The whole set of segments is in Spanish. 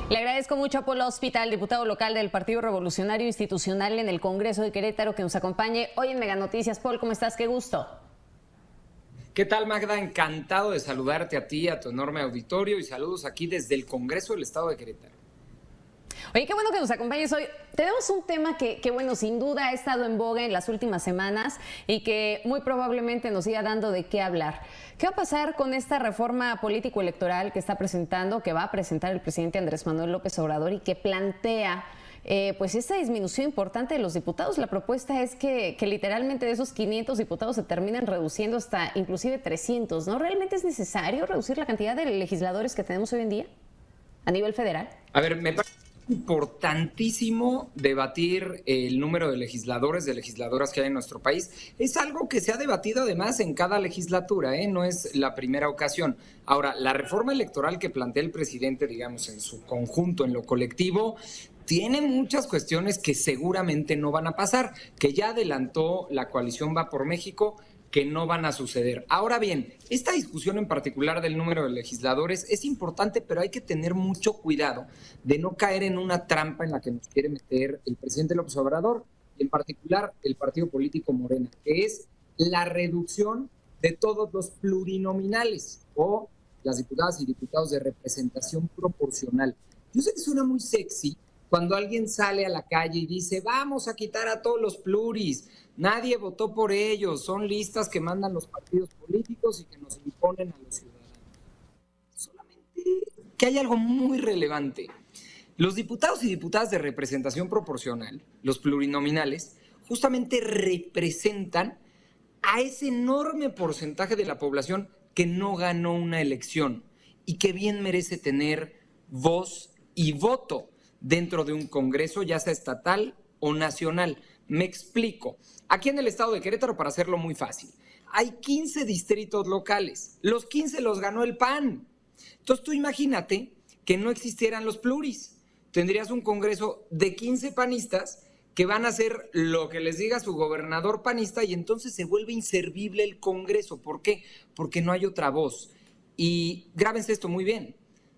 Le agradezco mucho a Paul Hospital, diputado local del Partido Revolucionario Institucional en el Congreso de Querétaro, que nos acompañe hoy en Mega Noticias. Paul, ¿cómo estás? Qué gusto. ¿Qué tal, Magda? Encantado de saludarte a ti, a tu enorme auditorio, y saludos aquí desde el Congreso del Estado de Querétaro. Oye, qué bueno que nos acompañes hoy. Tenemos un tema que bueno, sin duda ha estado en boga en las últimas semanas y que muy probablemente nos siga dando de qué hablar. ¿Qué va a pasar con esta reforma político-electoral que va a presentar el presidente Andrés Manuel López Obrador y que plantea pues esta disminución importante de los diputados? La propuesta es que literalmente de esos 500 diputados se terminan reduciendo hasta inclusive 300, ¿no? ¿Realmente es necesario reducir la cantidad de legisladores que tenemos hoy en día a nivel federal? A ver, me parece importantísimo debatir el número de legisladores, de legisladoras que hay en nuestro país. Es algo que se ha debatido además en cada legislatura, no es la primera ocasión. Ahora, la reforma electoral que plantea el presidente, digamos, en su conjunto, en lo colectivo, tiene muchas cuestiones que seguramente no van a pasar, que ya adelantó la coalición Va por México, que no van a suceder. Ahora bien, esta discusión en particular del número de legisladores es importante, pero hay que tener mucho cuidado de no caer en una trampa en la que nos quiere meter el presidente López Obrador, y en particular el partido político Morena, que es la reducción de todos los plurinominales o las diputadas y diputados de representación proporcional. Yo sé que suena muy sexy cuando alguien sale a la calle y dice, vamos a quitar a todos los pluris, nadie votó por ellos, son listas que mandan los partidos políticos y que nos imponen a los ciudadanos. Solamente que hay algo muy relevante. Los diputados y diputadas de representación proporcional, los plurinominales, justamente representan a ese enorme porcentaje de la población que no ganó una elección y que bien merece tener voz y voto dentro de un congreso, ya sea estatal o nacional. Me explico. Aquí en el estado de Querétaro, para hacerlo muy fácil, hay 15 distritos locales. Los 15 los ganó el PAN. Entonces tú imagínate que no existieran los pluris. Tendrías un congreso de 15 panistas que van a hacer lo que les diga su gobernador panista y entonces se vuelve inservible el congreso. ¿Por qué? Porque no hay otra voz. Y grábense esto muy bien.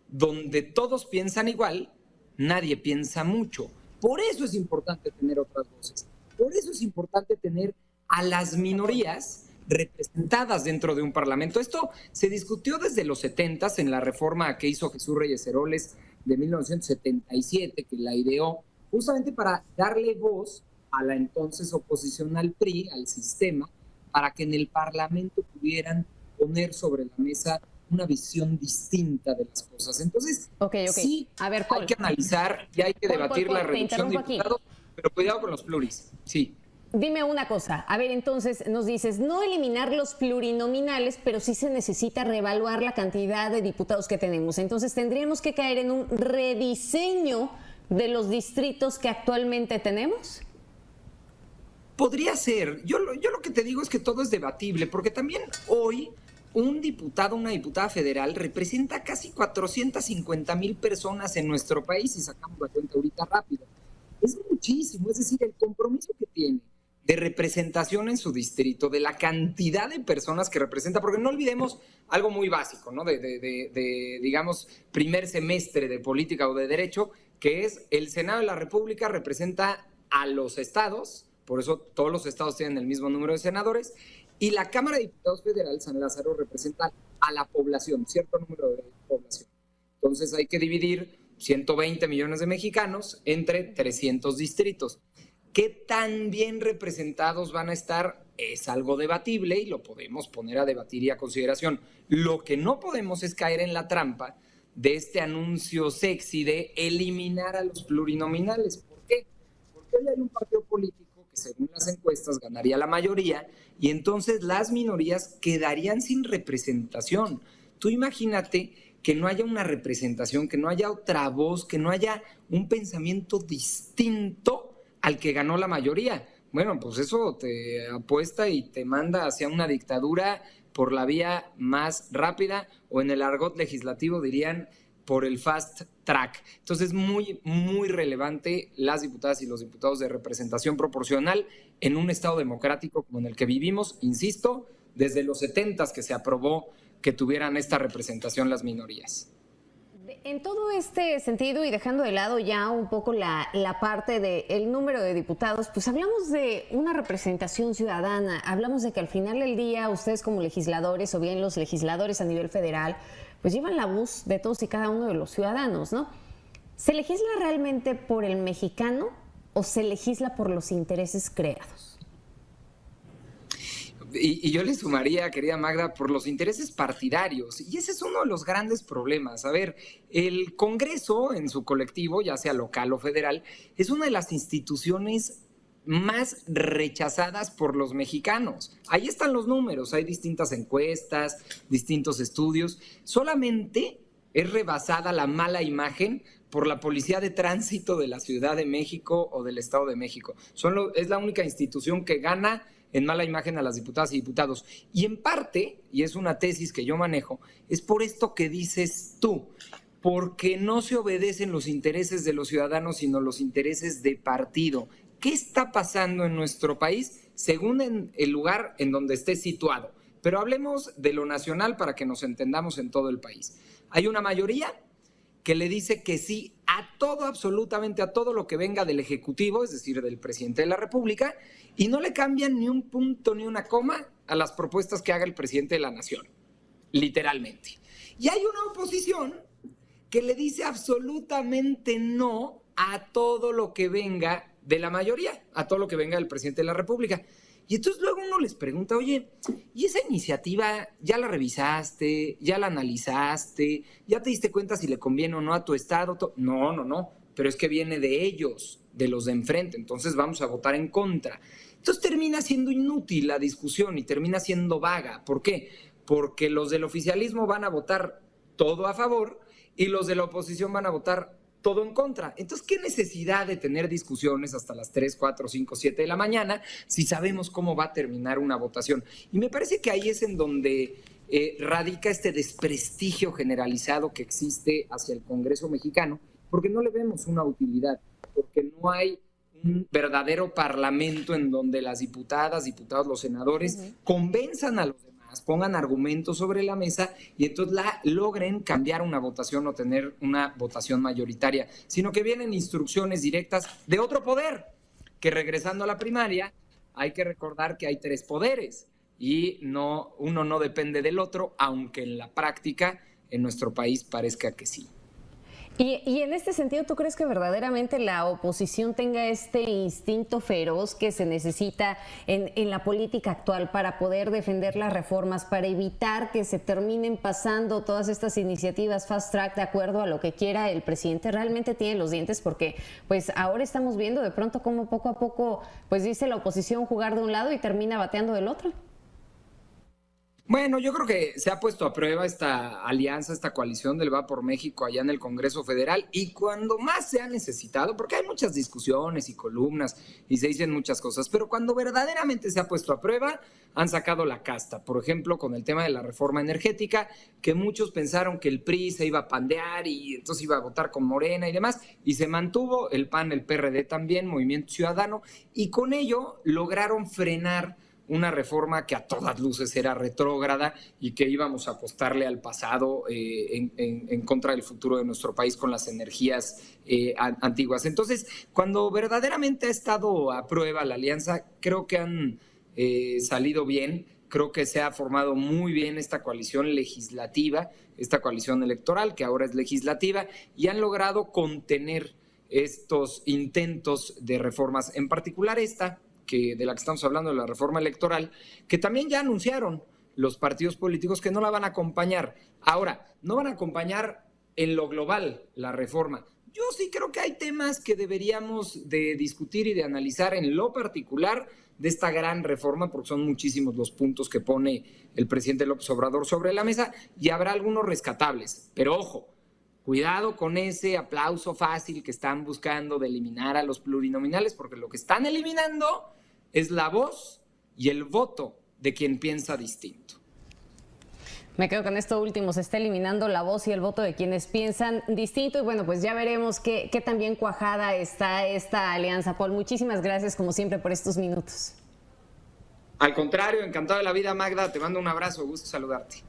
Donde todos piensan igual, nadie piensa mucho. Por eso es importante tener otras voces. Por eso es importante tener a las minorías representadas dentro de un parlamento. Esto se discutió desde los 70s en la reforma que hizo Jesús Reyes Heroles de 1977, que la ideó justamente para darle voz a la entonces oposición al PRI, al sistema, para que en el parlamento pudieran poner sobre la mesa una visión distinta de las cosas. Entonces, sí, a ver, Paul, hay que analizar y hay que debatir la reducción de diputados, pero cuidado con los pluris. Sí. Dime una cosa, a ver, entonces nos dices, no eliminar los plurinominales, pero sí se necesita reevaluar la cantidad de diputados que tenemos. Entonces tendríamos que caer en un rediseño de los distritos que actualmente tenemos. Podría ser. Yo lo que te digo es que todo es debatible, porque también hoy un diputado, una diputada federal representa casi 450,000 personas en nuestro país, y sacamos la cuenta ahorita rápido. Es muchísimo, es decir, el compromiso que tiene de representación en su distrito, de la cantidad de personas que representa, porque no olvidemos algo muy básico, ¿no? Digamos, primer semestre de política o de derecho, que es el Senado de la República representa a los estados, por eso todos los estados tienen el mismo número de senadores, y la Cámara de Diputados Federal, San Lázaro, representa a la población, cierto número de población. Entonces hay que dividir 120 millones de mexicanos entre 300 distritos. ¿Qué tan bien representados van a estar? Es algo debatible y lo podemos poner a debatir y a consideración. Lo que no podemos es caer en la trampa de este anuncio sexy de eliminar a los plurinominales. ¿Por qué? Porque hoy hay un partido político que según las encuestas ganaría la mayoría y entonces las minorías quedarían sin representación. Tú imagínate que no haya una representación, que no haya otra voz, que no haya un pensamiento distinto al que ganó la mayoría. Bueno, pues eso te apuesta y te manda hacia una dictadura por la vía más rápida, o en el argot legislativo dirían por el fast track. Entonces, muy, muy relevante las diputadas y los diputados de representación proporcional en un estado democrático como en el que vivimos, insisto, desde los 70s que se aprobó que tuvieran esta representación las minorías. En todo este sentido y dejando de lado ya un poco la parte del número de diputados, pues hablamos de una representación ciudadana, hablamos de que al final del día ustedes como legisladores o bien los legisladores a nivel federal, pues llevan la voz de todos y cada uno de los ciudadanos, ¿no? ¿Se legisla realmente por el mexicano o se legisla por los intereses creados? Y yo le sumaría, querida Magda, por los intereses partidarios. Y ese es uno de los grandes problemas. A ver, el Congreso en su colectivo, ya sea local o federal, es una de las instituciones más rechazadas por los mexicanos. Ahí están los números, hay distintas encuestas, distintos estudios. Solamente es rebasada la mala imagen por la Policía de Tránsito de la Ciudad de México o del Estado de México. Es la única institución que gana en mala imagen a las diputadas y diputados. Y en parte, y es una tesis que yo manejo, es por esto que dices tú, porque no se obedecen los intereses de los ciudadanos, sino los intereses de partido. ¿Qué está pasando en nuestro país según en el lugar en donde esté situado? Pero hablemos de lo nacional para que nos entendamos en todo el país. Hay una mayoría que le dice que sí a todo, absolutamente a todo lo que venga del Ejecutivo, es decir, del presidente de la República, y no le cambian ni un punto ni una coma a las propuestas que haga el presidente de la Nación, literalmente. Y hay una oposición que le dice absolutamente no a todo lo que venga de la mayoría, a todo lo que venga del presidente de la República. Y entonces luego uno les pregunta, oye, ¿y esa iniciativa ya la revisaste, ya la analizaste, ya te diste cuenta si le conviene o no a tu estado? No, pero es que viene de ellos, de los de enfrente, entonces vamos a votar en contra. Entonces termina siendo inútil la discusión y termina siendo vaga. ¿Por qué? Porque los del oficialismo van a votar todo a favor y los de la oposición van a votar todo en contra. Entonces, ¿qué necesidad de tener discusiones hasta las 3, 4, 5, 7 de la mañana si sabemos cómo va a terminar una votación? Y me parece que ahí es en donde radica este desprestigio generalizado que existe hacia el Congreso mexicano, porque no le vemos una utilidad, porque no hay un verdadero parlamento en donde las diputadas, diputados, los senadores convenzan a los demás, pongan argumentos sobre la mesa y entonces logren cambiar una votación o tener una votación mayoritaria, sino que vienen instrucciones directas de otro poder, que regresando a la primaria hay que recordar que hay 3 poderes y uno no depende del otro, aunque en la práctica en nuestro país parezca que sí. Y en este sentido, ¿tú crees que verdaderamente la oposición tenga este instinto feroz que se necesita en la política actual para poder defender las reformas, para evitar que se terminen pasando todas estas iniciativas fast track de acuerdo a lo que quiera el presidente? ¿Realmente tiene los dientes? Porque pues ahora estamos viendo de pronto cómo poco a poco pues dice la oposición jugar de un lado y termina bateando del otro. Bueno, yo creo que se ha puesto a prueba esta alianza, esta coalición del Va por México allá en el Congreso Federal y cuando más se ha necesitado, porque hay muchas discusiones y columnas y se dicen muchas cosas, pero cuando verdaderamente se ha puesto a prueba, han sacado la casta. Por ejemplo, con el tema de la reforma energética, que muchos pensaron que el PRI se iba a pandear y entonces iba a votar con Morena y demás, y se mantuvo el PAN, el PRD también, Movimiento Ciudadano, y con ello lograron frenar una reforma que a todas luces era retrógrada y que íbamos a apostarle al pasado en contra del futuro de nuestro país con las energías antiguas. Entonces, cuando verdaderamente ha estado a prueba la alianza, creo que han salido bien, creo que se ha formado muy bien esta coalición legislativa, esta coalición electoral que ahora es legislativa, y han logrado contener estos intentos de reformas, en particular esta, de la que estamos hablando, de la reforma electoral, que también ya anunciaron los partidos políticos que no la van a acompañar. Ahora, no van a acompañar en lo global la reforma. Yo sí creo que hay temas que deberíamos de discutir y de analizar en lo particular de esta gran reforma, porque son muchísimos los puntos que pone el presidente López Obrador sobre la mesa, y habrá algunos rescatables. Pero ojo, cuidado con ese aplauso fácil que están buscando de eliminar a los plurinominales, porque lo que están eliminando es la voz y el voto de quien piensa distinto. Me quedo con esto último, se está eliminando la voz y el voto de quienes piensan distinto y bueno, pues ya veremos qué tan bien cuajada está esta alianza. Paul, muchísimas gracias como siempre por estos minutos. Al contrario, encantado de la vida, Magda, te mando un abrazo, gusto saludarte.